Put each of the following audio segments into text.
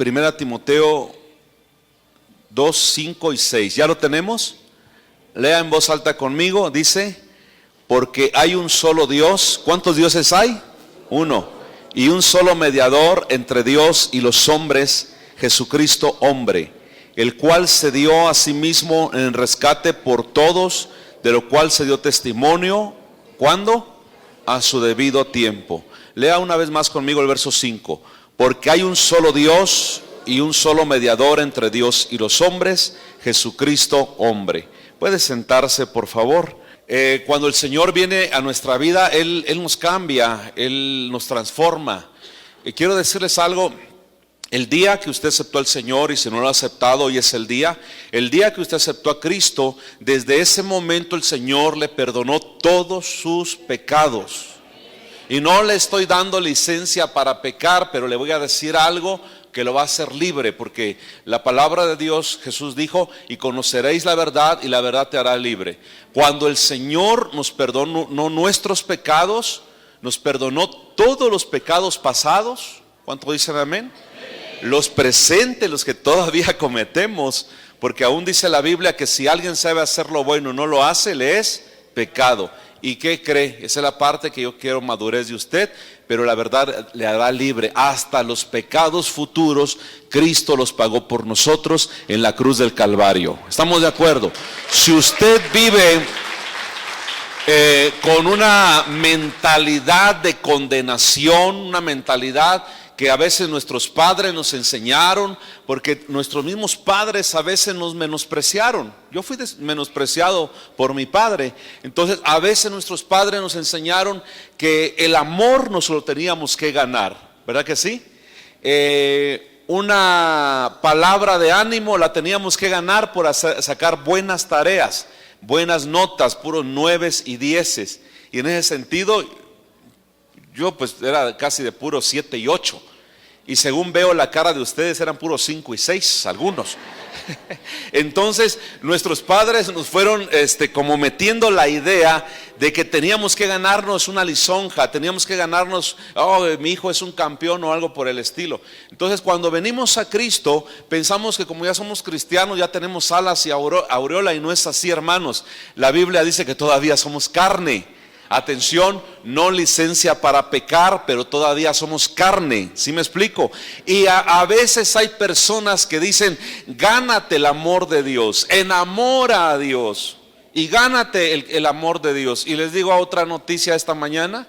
Primera Timoteo 2, 5 y 6. ¿Ya lo tenemos? Lea en voz alta conmigo. Dice: porque hay un solo Dios. ¿Cuántos dioses hay? Uno. Y un solo mediador entre Dios y los hombres, Jesucristo hombre, el cual se dio a sí mismo en rescate por todos, de lo cual se dio testimonio. ¿Cuándo? A su debido tiempo. Lea una vez más conmigo el verso 5. Porque hay un solo Dios y un solo mediador entre Dios y los hombres, Jesucristo hombre. ¿Puede sentarse, por favor? Cuando el Señor viene a nuestra vida, Él nos cambia, Él nos transforma. Quiero decirles algo. El día que usted aceptó al Señor, y si no lo ha aceptado, hoy es el día que usted aceptó a Cristo, desde ese momento el Señor le perdonó todos sus pecados. Y no le estoy dando licencia para pecar, pero le voy a decir algo que lo va a hacer libre, porque la palabra de Dios, Jesús dijo: y conoceréis la verdad, y la verdad te hará libre. Cuando el Señor nos perdonó nuestros pecados, nos perdonó todos los pecados pasados. ¿Cuánto dicen amén? Los presentes, los que todavía cometemos, porque aún dice la Biblia que si alguien sabe hacer lo bueno y no lo hace, le es pecado. ¿Y qué cree? Esa es la parte que yo quiero, madurez de usted, pero la verdad le hará libre. Hasta los pecados futuros, Cristo los pagó por nosotros en la cruz del Calvario. ¿Estamos de acuerdo? Si usted vive con una mentalidad de condenación, una mentalidad que a veces nuestros padres nos enseñaron, porque nuestros mismos padres a veces nos menospreciaron. Yo fui menospreciado por mi padre. Entonces a veces nuestros padres nos enseñaron que el amor nos lo teníamos que ganar, ¿verdad que sí? Una palabra de ánimo la teníamos que ganar por sacar buenas tareas, buenas notas, puros 9s y 10s. Y en ese sentido, yo pues era casi de puro 7 y 8. Y según veo la cara de ustedes, eran puros 5 y 6, algunos. Entonces nuestros padres nos fueron como metiendo la idea de que teníamos que ganarnos una lisonja, teníamos que ganarnos, mi hijo es un campeón o algo por el estilo. Entonces cuando venimos a Cristo, pensamos que como ya somos cristianos, ya tenemos alas y aureola, y no es así, hermanos. La Biblia dice que todavía somos carne. Atención, no licencia para pecar, pero todavía somos carne. ¿Sí me explico? Y a veces hay personas que dicen: gánate el amor de Dios, enamora a Dios y gánate el amor de Dios. Y les digo otra noticia esta mañana: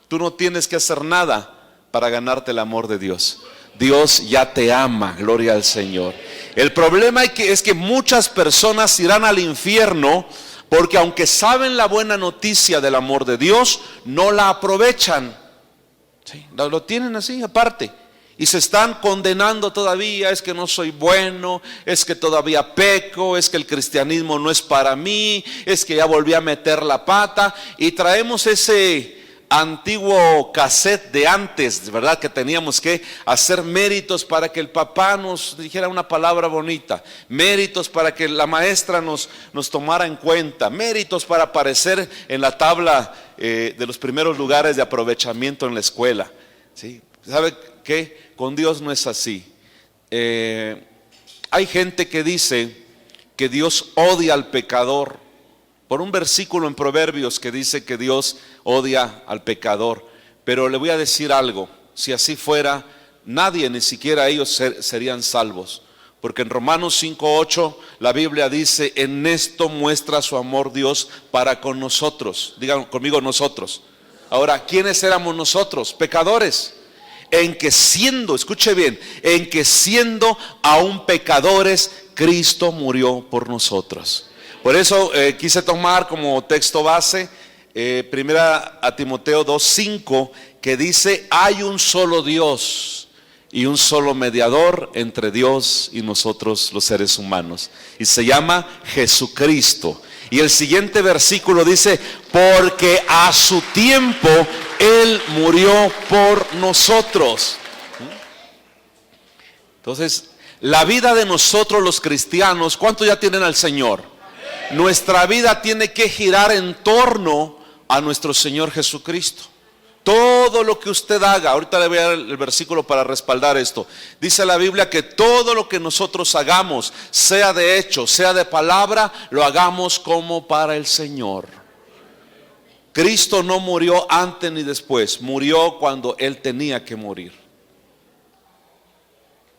tú no tienes que hacer nada para ganarte el amor de Dios. Dios ya te ama, gloria al Señor. El problema es que muchas personas irán al infierno porque aunque saben la buena noticia del amor de Dios, no la aprovechan. ¿Sí? Lo tienen así aparte. Y se están condenando todavía: es que no soy bueno, es que todavía peco, es que el cristianismo no es para mí, es que ya volví a meter la pata. Y traemos ese antiguo cassette de antes, ¿verdad? Que teníamos que hacer méritos para que el papá nos dijera una palabra bonita, méritos para que la maestra nos tomara en cuenta, méritos para aparecer en la tabla de los primeros lugares de aprovechamiento en la escuela. ¿Sí? ¿Sabe qué? Con Dios no es así. Hay gente que dice que Dios odia al pecador, por un versículo en Proverbios que dice que Dios odia al pecador. Pero le voy a decir algo: si así fuera, nadie, ni siquiera ellos, serían salvos. Porque en Romanos 5:8 la Biblia dice: en esto muestra su amor Dios para con nosotros. Digan conmigo: nosotros. Ahora, ¿quiénes éramos nosotros? Pecadores. En que siendo, escuche bien, en que siendo aún pecadores, Cristo murió por nosotros. Por eso quise tomar como texto base Primera a Timoteo 2:5, que dice: hay un solo Dios y un solo mediador entre Dios y nosotros los seres humanos, y se llama Jesucristo. Y el siguiente versículo dice: porque a su tiempo Él murió por nosotros. Entonces, la vida de nosotros los cristianos, ¿cuántos ya tienen al Señor? Nuestra vida tiene que girar en torno a nuestro Señor Jesucristo. Todo lo que usted haga, ahorita le voy a dar el versículo para respaldar esto. Dice la Biblia que todo lo que nosotros hagamos, sea de hecho, sea de palabra, lo hagamos como para el Señor. Cristo no murió antes ni después, murió cuando Él tenía que morir.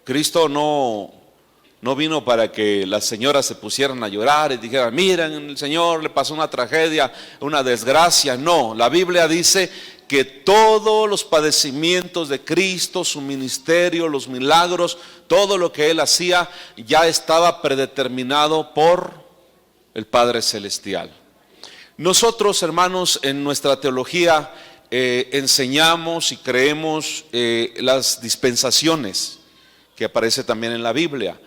Cristo no vino para que las señoras se pusieran a llorar y dijeran, miren, el Señor le pasó una tragedia, una desgracia. No, la Biblia dice que todos los padecimientos de Cristo, su ministerio, los milagros, todo lo que Él hacía ya estaba predeterminado por el Padre Celestial. Nosotros, hermanos, en nuestra teología enseñamos y creemos las dispensaciones que aparece también en la Biblia.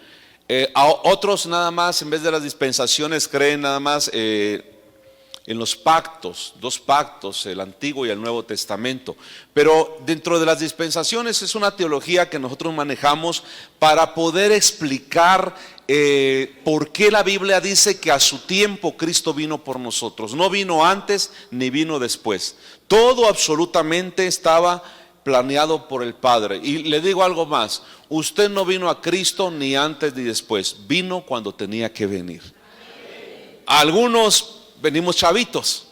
A otros nada más, en vez de las dispensaciones, creen nada más en los pactos, 2 pactos, el Antiguo y el Nuevo Testamento. Pero dentro de las dispensaciones es una teología que nosotros manejamos para poder explicar por qué la Biblia dice que a su tiempo Cristo vino por nosotros. No vino antes ni vino después. Todo absolutamente estaba planeado por el Padre. Y le digo algo más, usted no vino a Cristo ni antes ni después, vino cuando tenía que venir. Algunos venimos chavitos,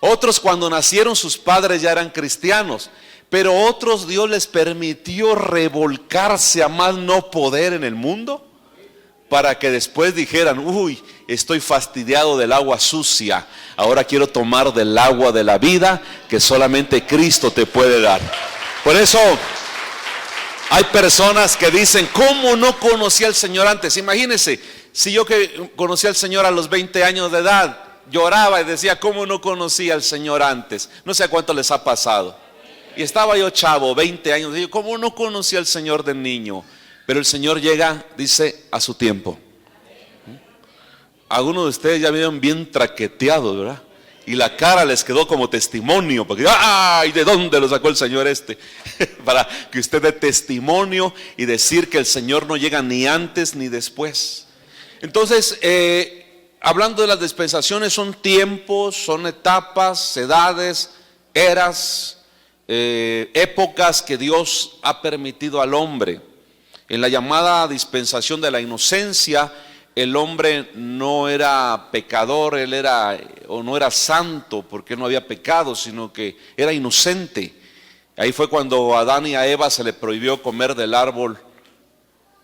otros cuando nacieron sus padres ya eran cristianos, pero otros Dios les permitió revolcarse a más no poder en el mundo para que después dijeran, uy, estoy fastidiado del agua sucia, ahora quiero tomar del agua de la vida que solamente Cristo te puede dar. Por eso hay personas que dicen, ¿cómo no conocí al Señor antes? Imagínense, si yo que conocí al Señor a los 20 años de edad, lloraba y decía, ¿cómo no conocí al Señor antes? No sé a cuánto les ha pasado. Y estaba yo chavo, 20 años, y yo, ¿cómo no conocí al Señor de niño? Pero el Señor llega, dice, a su tiempo. Algunos de ustedes ya vieron bien traqueteados, ¿verdad? Y la cara les quedó como testimonio, porque ¡ay! ¿De dónde lo sacó el Señor este? Para que usted dé testimonio y decir que el Señor no llega ni antes ni después. Entonces, hablando de las dispensaciones, son tiempos, son etapas, edades, eras, épocas que Dios ha permitido al hombre. En la llamada dispensación de la inocencia, el hombre no era pecador, él era o no era santo porque no había pecado, sino que era inocente. Ahí fue cuando a Adán y a Eva se le prohibió comer del árbol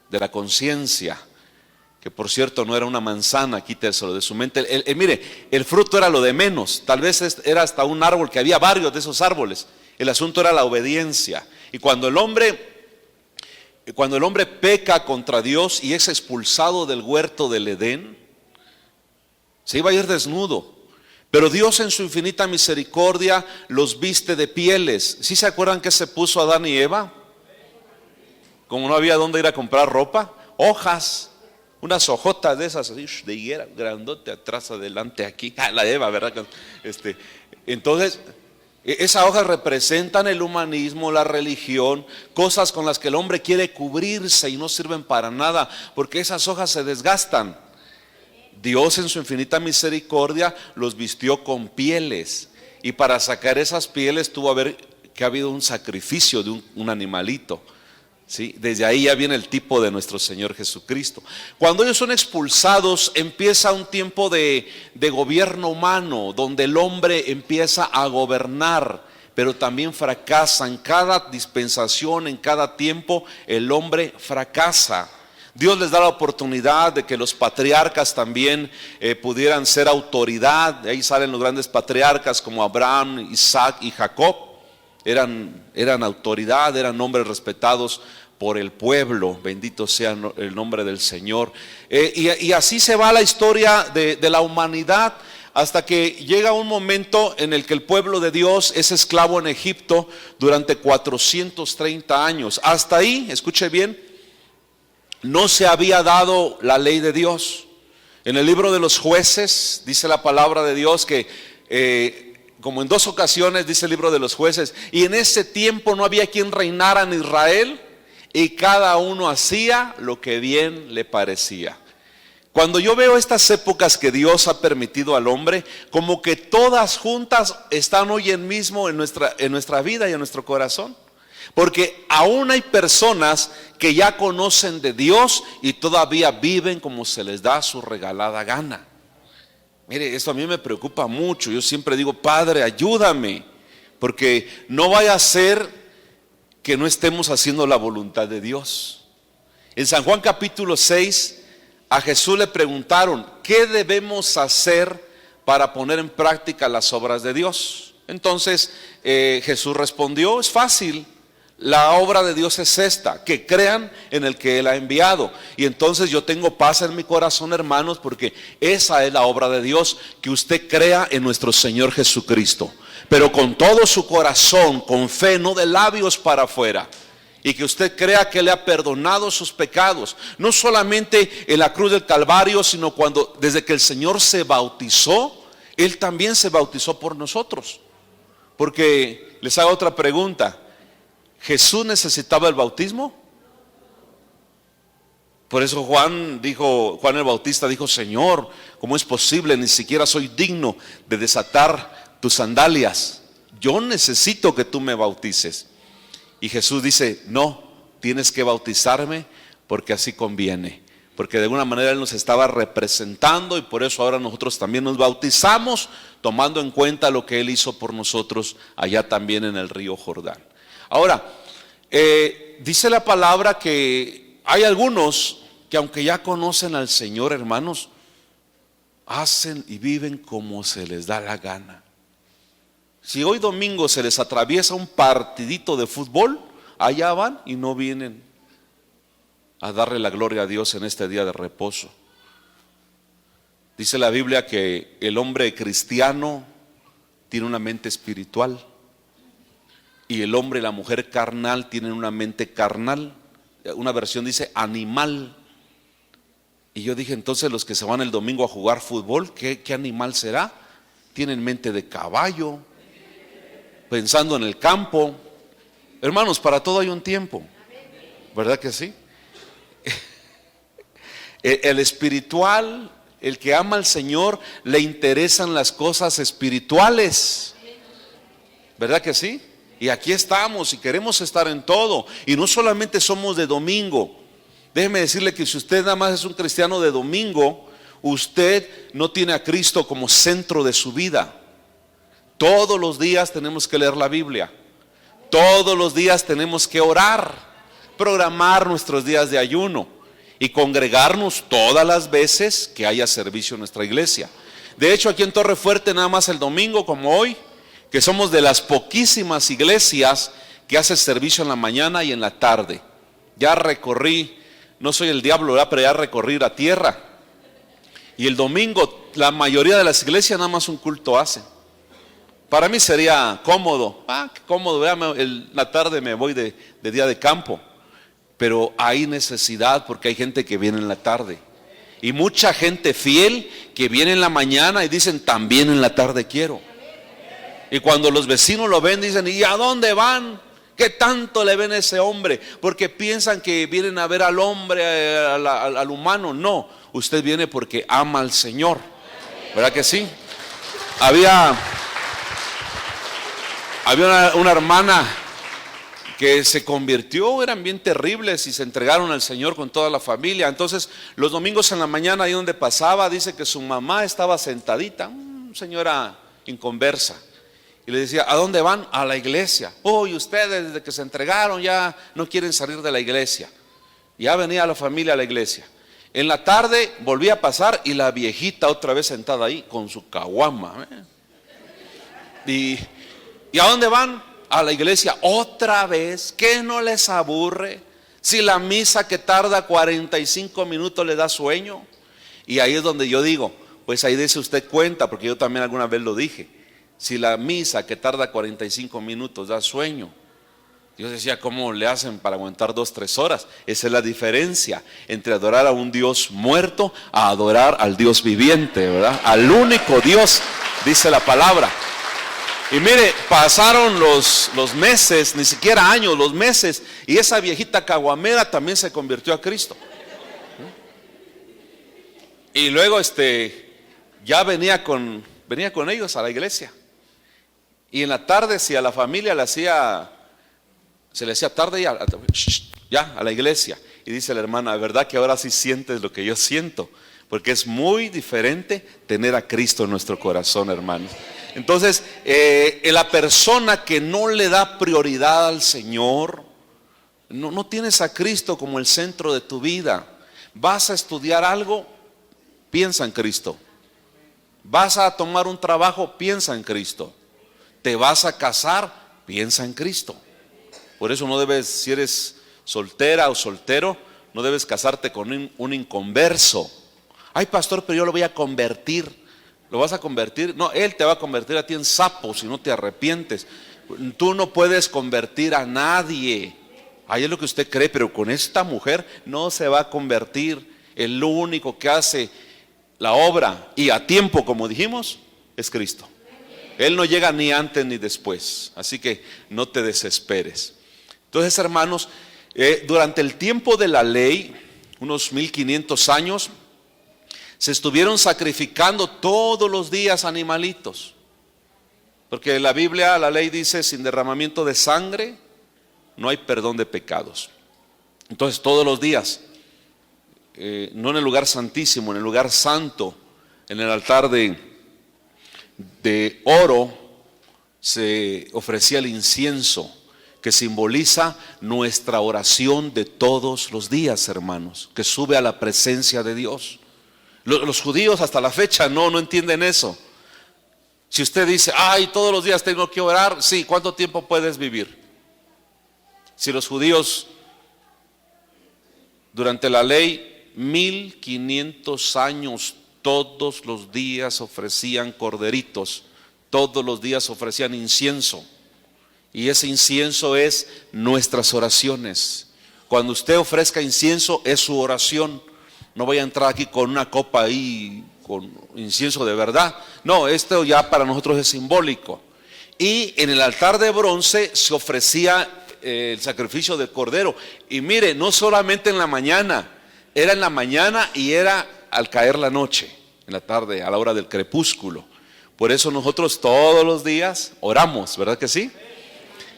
de la conciencia, que por cierto no era una manzana, quíteselo de su mente. Mire, el fruto era lo de menos, tal vez era hasta un árbol, que había varios de esos árboles. El asunto era la obediencia. Y cuando el hombre peca contra Dios y es expulsado del huerto del Edén, se iba a ir desnudo. Pero Dios en su infinita misericordia los viste de pieles. ¿Sí se acuerdan que se puso Adán y Eva? Como no había dónde ir a comprar ropa, hojas, unas hojotas de esas así, de higuera, grandote, atrás, adelante, aquí. La Eva, ¿verdad? Entonces, esas hojas representan el humanismo, la religión, cosas con las que el hombre quiere cubrirse y no sirven para nada, porque esas hojas se desgastan. Dios en su infinita misericordia los vistió con pieles, y para sacar esas pieles tuvo que haber un sacrificio de un animalito. ¿Sí? Desde ahí ya viene el tipo de nuestro Señor Jesucristo. Cuando ellos son expulsados, empieza un tiempo de gobierno humano, donde el hombre empieza a gobernar, pero también fracasa. En cada dispensación, en cada tiempo, el hombre fracasa. Dios les da la oportunidad de que los patriarcas también pudieran ser autoridad. De ahí salen los grandes patriarcas como Abraham, Isaac y Jacob. Eran autoridad, eran hombres respetados por el pueblo. Bendito sea el nombre del Señor. Y así se va la historia de la humanidad, hasta que llega un momento en el que el pueblo de Dios es esclavo en Egipto durante 430 años. Hasta ahí, escuche bien, no se había dado la ley de Dios. En el libro de los Jueces dice la palabra de Dios que como en 2 ocasiones dice el libro de los Jueces, y en ese tiempo no había quien reinara en Israel, y cada uno hacía lo que bien le parecía. Cuando yo veo estas épocas que Dios ha permitido al hombre, como que todas juntas están hoy en mismo en nuestra vida y en nuestro corazón. Porque aún hay personas que ya conocen de Dios y todavía viven como se les da su regalada gana. Mire, esto a mí me preocupa mucho. Yo siempre digo, Padre, ayúdame, porque no vaya a ser que no estemos haciendo la voluntad de Dios. En San Juan capítulo 6, a Jesús le preguntaron, ¿qué debemos hacer para poner en práctica las obras de Dios? Entonces Jesús respondió, es fácil. La obra de Dios es esta, que crean en el que Él ha enviado. Y entonces yo tengo paz en mi corazón, hermanos, porque esa es la obra de Dios, que usted crea en nuestro Señor Jesucristo, pero con todo su corazón, con fe, no de labios para afuera. Y que usted crea que Él le ha perdonado sus pecados, no solamente en la cruz del Calvario, sino desde que el Señor se bautizó, Él también se bautizó por nosotros. Porque les hago otra pregunta, ¿Jesús necesitaba el bautismo? Por eso Juan el Bautista dijo, Señor, ¿cómo es posible? Ni siquiera soy digno de desatar tus sandalias. Yo necesito que tú me bautices. Y Jesús dice, no, tienes que bautizarme porque así conviene. Porque de alguna manera Él nos estaba representando y por eso ahora nosotros también nos bautizamos, tomando en cuenta lo que Él hizo por nosotros allá también en el río Jordán. Ahora, dice la palabra que hay algunos que aunque ya conocen al Señor, hermanos, hacen y viven como se les da la gana. Si hoy domingo se les atraviesa un partidito de fútbol, allá van y no vienen a darle la gloria a Dios en este día de reposo. Dice la Biblia que el hombre cristiano tiene una mente espiritual y el hombre y la mujer carnal tienen una mente carnal. Una versión dice animal. Y yo dije, entonces los que se van el domingo a jugar fútbol, ¿qué animal será? Tienen mente de caballo, pensando en el campo. Hermanos, para todo hay un tiempo, ¿verdad que sí? El espiritual, el que ama al Señor, le interesan las cosas espirituales, ¿verdad que sí? Y aquí estamos y queremos estar en todo. Y no solamente somos de domingo. Déjeme decirle que si usted nada más es un cristiano de domingo, usted no tiene a Cristo como centro de su vida. Todos los días tenemos que leer la Biblia. Todos los días tenemos que orar, programar nuestros días de ayuno y congregarnos todas las veces que haya servicio en nuestra iglesia. De hecho, aquí en Torre Fuerte, nada más el domingo como hoy, que somos de las poquísimas iglesias que hace servicio en la mañana y en la tarde. Ya recorrí, no soy el diablo, ¿verdad? Pero ya recorrí la tierra. Y el domingo la mayoría de las iglesias nada más un culto hacen. Para mí sería cómodo, qué cómodo, en la tarde me voy de día de campo. Pero hay necesidad porque hay gente que viene en la tarde. Y mucha gente fiel que viene en la mañana y dicen también en la tarde quiero. Y cuando los vecinos lo ven dicen, ¿y a dónde van? ¿Qué tanto le ven a ese hombre? Porque piensan que vienen a ver al hombre, al humano. No, usted viene porque ama al Señor, ¿verdad que sí? Había una hermana que se convirtió, eran bien terribles y se entregaron al Señor con toda la familia. Entonces los domingos en la mañana ahí donde pasaba, dice que su mamá estaba sentadita, señora inconversa, y le decía, ¿a dónde van? A la iglesia. Y ustedes desde que se entregaron ya no quieren salir de la iglesia. Ya venía la familia a la iglesia. En la tarde volvía a pasar y la viejita otra vez sentada ahí con su caguama. ¿Y a dónde van? A la iglesia otra vez. ¿Qué no les aburre? Si la misa que tarda 45 minutos le da sueño. Y ahí es donde yo digo, pues ahí dése usted cuenta, porque yo también alguna vez lo dije. Si la misa que tarda 45 minutos da sueño, yo decía, ¿cómo le hacen para aguantar 2-3 horas? Esa es la diferencia entre adorar a un Dios muerto a adorar al Dios viviente, ¿verdad? Al único Dios, dice la palabra. Y mire, pasaron los meses, ni siquiera años, los meses, y esa viejita caguamera también se convirtió a Cristo. Y luego ya venía con ellos a la iglesia. Y en la tarde, si a la familia se le hacía tarde, ya a la iglesia. Y dice la hermana, ¿verdad que ahora sí sientes lo que yo siento? Porque es muy diferente tener a Cristo en nuestro corazón, hermanos. Entonces, la persona que no le da prioridad al Señor, no tienes a Cristo como el centro de tu vida. Vas a estudiar algo, piensa en Cristo. Vas a tomar un trabajo, piensa en Cristo. Te vas a casar, piensa en Cristo. Por eso no debes, si eres soltera o soltero, no debes casarte con un inconverso. Ay, pastor, pero yo lo voy a convertir. ¿Lo vas a convertir? No, él te va a convertir a ti en sapo si no te arrepientes. Tú no puedes convertir a nadie. Ahí es lo que usted cree, pero con esta mujer no se va a convertir. El único que hace la obra y a tiempo, como dijimos, es Cristo. Él no llega ni antes ni después. Así que no te desesperes. Entonces, hermanos, durante el tiempo de la ley, unos 1500 años, se estuvieron sacrificando todos los días animalitos. Porque la Biblia, la ley dice, sin derramamiento de sangre no hay perdón de pecados. Entonces todos los días, no en el lugar santísimo, en el lugar santo, en el altar de oro, se ofrecía el incienso, que simboliza nuestra oración de todos los días, hermanos, que sube a la presencia de Dios. Los judíos hasta la fecha no entienden eso. Si usted dice, ay, todos los días tengo que orar, sí, ¿cuánto tiempo puedes vivir? Si los judíos durante la ley 1500 años todos los días ofrecían corderitos, todos los días ofrecían incienso, y ese incienso es nuestras oraciones. Cuando usted ofrezca incienso es su oración. No voy a entrar aquí con una copa ahí con incienso de verdad. No, esto ya para nosotros es simbólico. Y en el altar de bronce se ofrecía el sacrificio del cordero. Y mire, no solamente en la mañana, era en la mañana y era al caer la noche, en la tarde, a la hora del crepúsculo. Por eso nosotros todos los días oramos, ¿verdad que sí?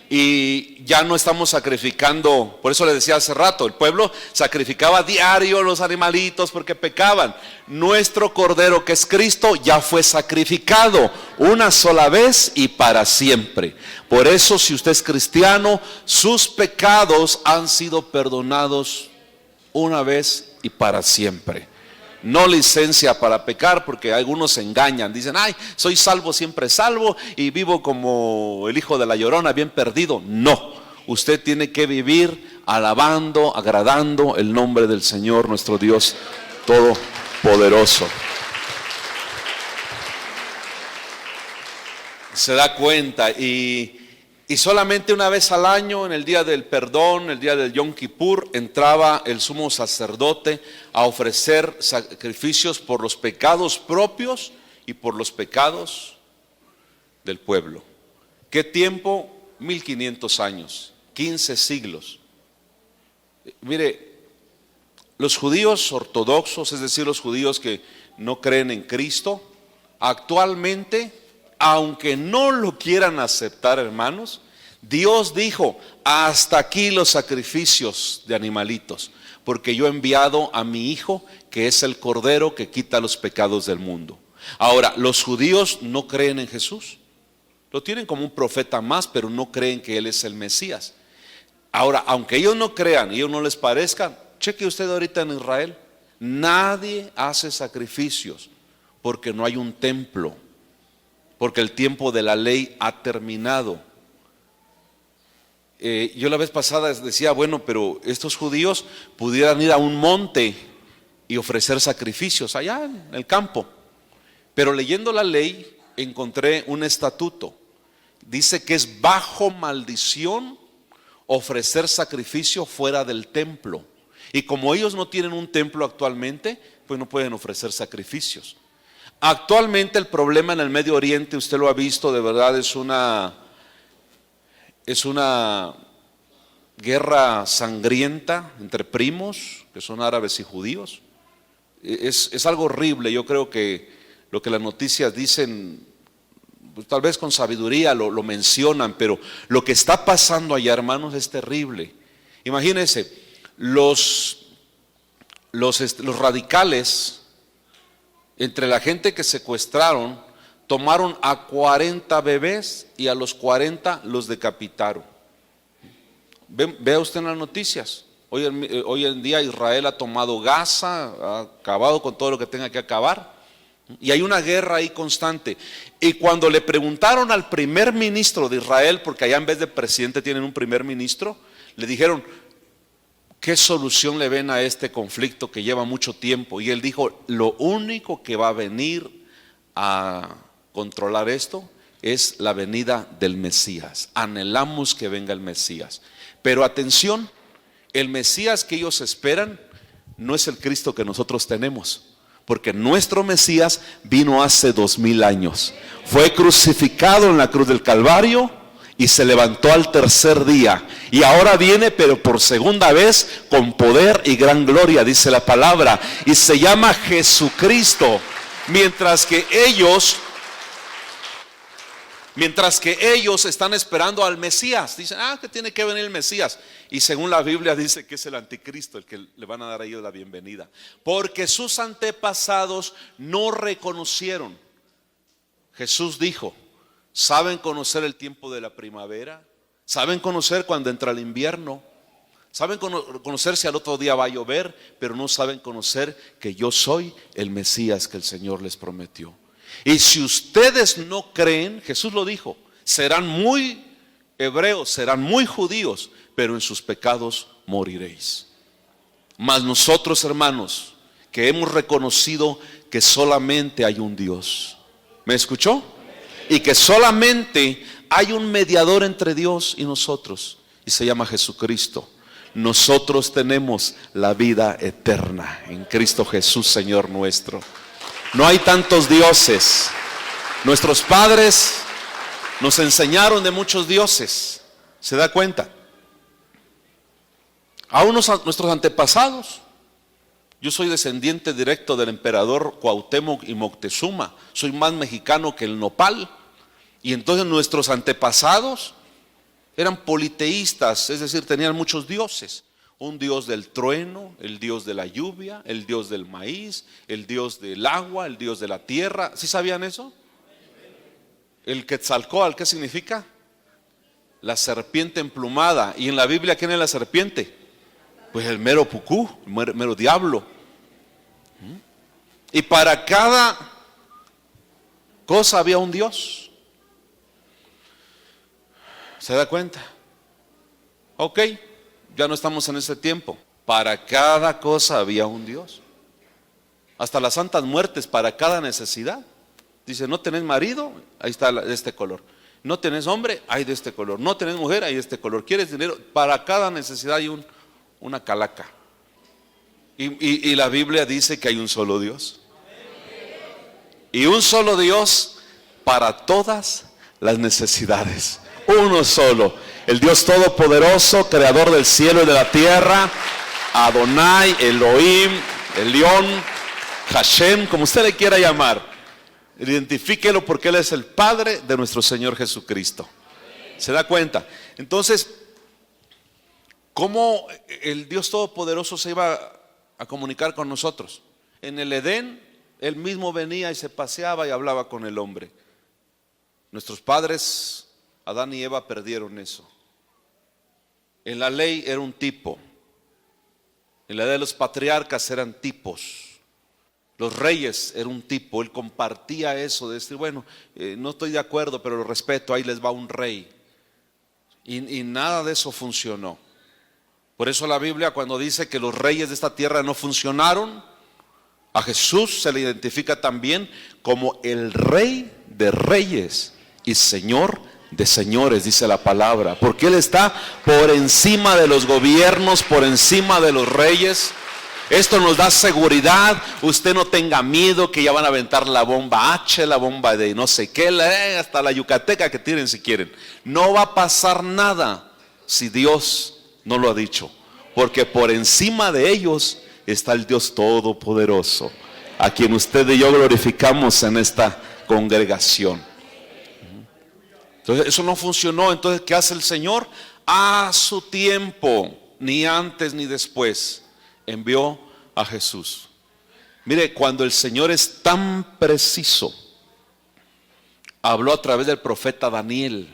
Y ya no estamos sacrificando. Por eso le decía hace rato, el pueblo sacrificaba diario los animalitos porque pecaban. Nuestro cordero, que es Cristo, ya fue sacrificado una sola vez y para siempre. Por eso, si usted es cristiano, sus pecados han sido perdonados una vez y para siempre. No licencia para pecar, porque algunos se engañan, dicen, ay, soy salvo, siempre salvo, y vivo como el hijo de la Llorona, bien perdido. No, usted tiene que vivir alabando, agradando el nombre del Señor, nuestro Dios todopoderoso. Se da cuenta, y solamente una vez al año, en el día del perdón, el día del Yom Kippur, entraba el sumo sacerdote a ofrecer sacrificios por los pecados propios y por los pecados del pueblo. ¿Qué tiempo? 1500 años, 15 siglos. Mire, los judíos ortodoxos, es decir, los judíos que no creen en Cristo, actualmente, aunque no lo quieran aceptar, hermanos, Dios dijo, hasta aquí los sacrificios de animalitos, porque yo he enviado a mi Hijo, que es el Cordero que quita los pecados del mundo. Ahora, los judíos no creen en Jesús, lo tienen como un profeta más, pero no creen que Él es el Mesías. Ahora, aunque ellos no crean y ellos no les parezcan, cheque usted ahorita en Israel, nadie hace sacrificios porque no hay un templo, porque el tiempo de la ley ha terminado. Yo la vez pasada decía, bueno, pero estos judíos pudieran ir a un monte y ofrecer sacrificios allá en el campo. Pero leyendo la ley encontré un estatuto. Dice que es bajo maldición ofrecer sacrificio fuera del templo. Y como ellos no tienen un templo actualmente, pues no pueden ofrecer sacrificios. Actualmente el problema en el Medio Oriente, usted lo ha visto, de verdad es una guerra sangrienta entre primos, que son árabes y judíos. Es algo horrible. Yo creo que lo que las noticias dicen, pues, tal vez con sabiduría lo mencionan, pero lo que está pasando allá, hermanos, es terrible. Imagínense, los radicales, entre la gente que secuestraron, tomaron a 40 bebés y a los 40 los decapitaron. Vea usted en las noticias. Hoy en día Israel ha tomado Gaza, ha acabado con todo lo que tenga que acabar, y hay una guerra ahí constante. Y cuando le preguntaron al primer ministro de Israel, porque allá en vez de presidente tienen un primer ministro, le dijeron: ¿qué solución le ven a este conflicto que lleva mucho tiempo? Y él dijo: lo único que va a venir a controlar esto es la venida del Mesías. Anhelamos que venga el Mesías. Pero atención, el Mesías que ellos esperan no es el Cristo que nosotros tenemos, porque nuestro Mesías vino hace 2000 años. Fue crucificado en la cruz del Calvario y se levantó al tercer día, y ahora viene, pero por segunda vez, con poder y gran gloria, dice la palabra, y se llama Jesucristo. Mientras que ellos están esperando al Mesías, dicen: que tiene que venir el Mesías. Y según la Biblia dice que es el anticristo el que le van a dar a ellos la bienvenida, porque sus antepasados no reconocieron. Jesús dijo: ¿saben conocer el tiempo de la primavera? ¿Saben conocer cuando entra el invierno? ¿Saben conocer si al otro día va a llover? Pero no saben conocer que yo soy el Mesías que el Señor les prometió. Y si ustedes no creen, Jesús lo dijo, serán muy hebreos, serán muy judíos, pero en sus pecados moriréis. Mas nosotros, hermanos, que hemos reconocido que solamente hay un Dios, ¿me escuchó? Y que solamente hay un mediador entre Dios y nosotros, y se llama Jesucristo. Nosotros tenemos la vida eterna en Cristo Jesús, Señor nuestro. No hay tantos dioses. Nuestros padres nos enseñaron de muchos dioses. ¿Se da cuenta? Aún nuestros antepasados. Yo soy descendiente directo del emperador Cuauhtémoc y Moctezuma. Soy más mexicano que el nopal. Y entonces nuestros antepasados eran politeístas, es decir, tenían muchos dioses. Un dios del trueno, el dios de la lluvia, el dios del maíz, el dios del agua, el dios de la tierra. ¿Sí sabían eso? El Quetzalcóatl, ¿qué significa? La serpiente emplumada. ¿Y en la Biblia quién es la serpiente? Pues el mero pucú, el mero diablo. Y para cada cosa había un dios. ¿Se da cuenta? Ok, ya no estamos en ese tiempo. Para cada cosa había un Dios. Hasta las santas muertes, para cada necesidad. Dice: no tenés marido, ahí está de este color. No tenés hombre, hay de este color. No tenés mujer, hay de este color. ¿Quieres dinero? Para cada necesidad hay una calaca. Y la Biblia dice que hay un solo Dios. Y un solo Dios para todas las necesidades. Uno solo, el Dios todopoderoso, creador del cielo y de la tierra, Adonai, Elohim, Elión, Hashem, como usted le quiera llamar. Identifíquelo porque Él es el Padre de nuestro Señor Jesucristo. ¿Se da cuenta? Entonces, ¿cómo el Dios todopoderoso se iba a comunicar con nosotros? En el Edén, Él mismo venía y se paseaba y hablaba con el hombre. Nuestros padres, Adán y Eva, perdieron eso. En la ley era un tipo. En la ley de los patriarcas eran tipos. Los reyes eran un tipo. Él compartía eso de decir: bueno, no estoy de acuerdo, pero lo respeto, ahí les va un rey. Y nada de eso funcionó. Por eso la Biblia, cuando dice que los reyes de esta tierra no funcionaron, a Jesús se le identifica también como el Rey de reyes y Señor de señores, dice la palabra, porque Él está por encima de los gobiernos, por encima de los reyes. Esto nos da seguridad. Usted no tenga miedo que ya van a aventar la bomba H, la bomba de no sé qué, hasta la yucateca que tienen si quieren. No va a pasar nada si Dios no lo ha dicho, porque por encima de ellos está el Dios Todopoderoso, a quien usted y yo glorificamos en esta congregación. Entonces eso no funcionó. Entonces, ¿qué hace el Señor? A su tiempo, ni antes ni después, envió a Jesús. Mire, cuando el Señor es tan preciso, habló a través del profeta Daniel.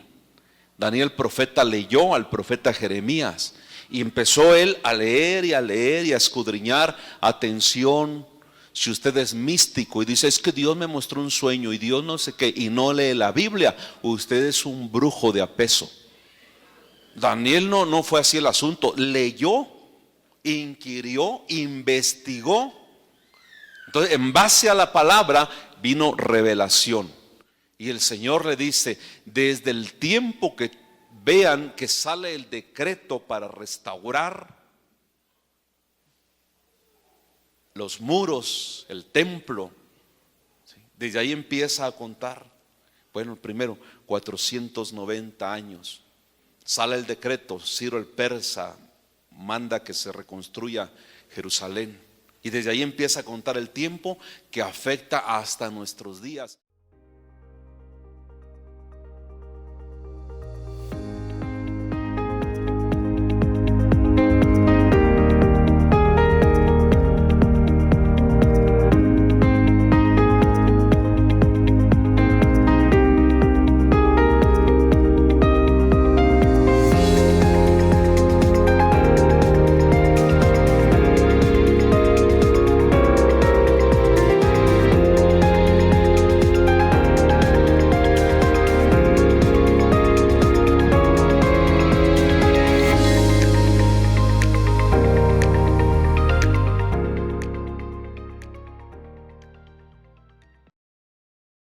Daniel profeta leyó al profeta Jeremías y empezó él a leer y a leer y a escudriñar. Atención, si usted es místico y dice, es que Dios me mostró un sueño y Dios no sé qué, y no lee la Biblia, usted es un brujo de a peso. Daniel no fue así el asunto. Leyó, inquirió, investigó. Entonces, en base a la palabra vino revelación. Y el Señor le dice, desde el tiempo que vean que sale el decreto para restaurar los muros, el templo, ¿sí?, desde ahí empieza a contar. Bueno, primero 490 años. Sale el decreto, Ciro el persa manda que se reconstruya Jerusalén. Y desde ahí empieza a contar el tiempo que afecta hasta nuestros días.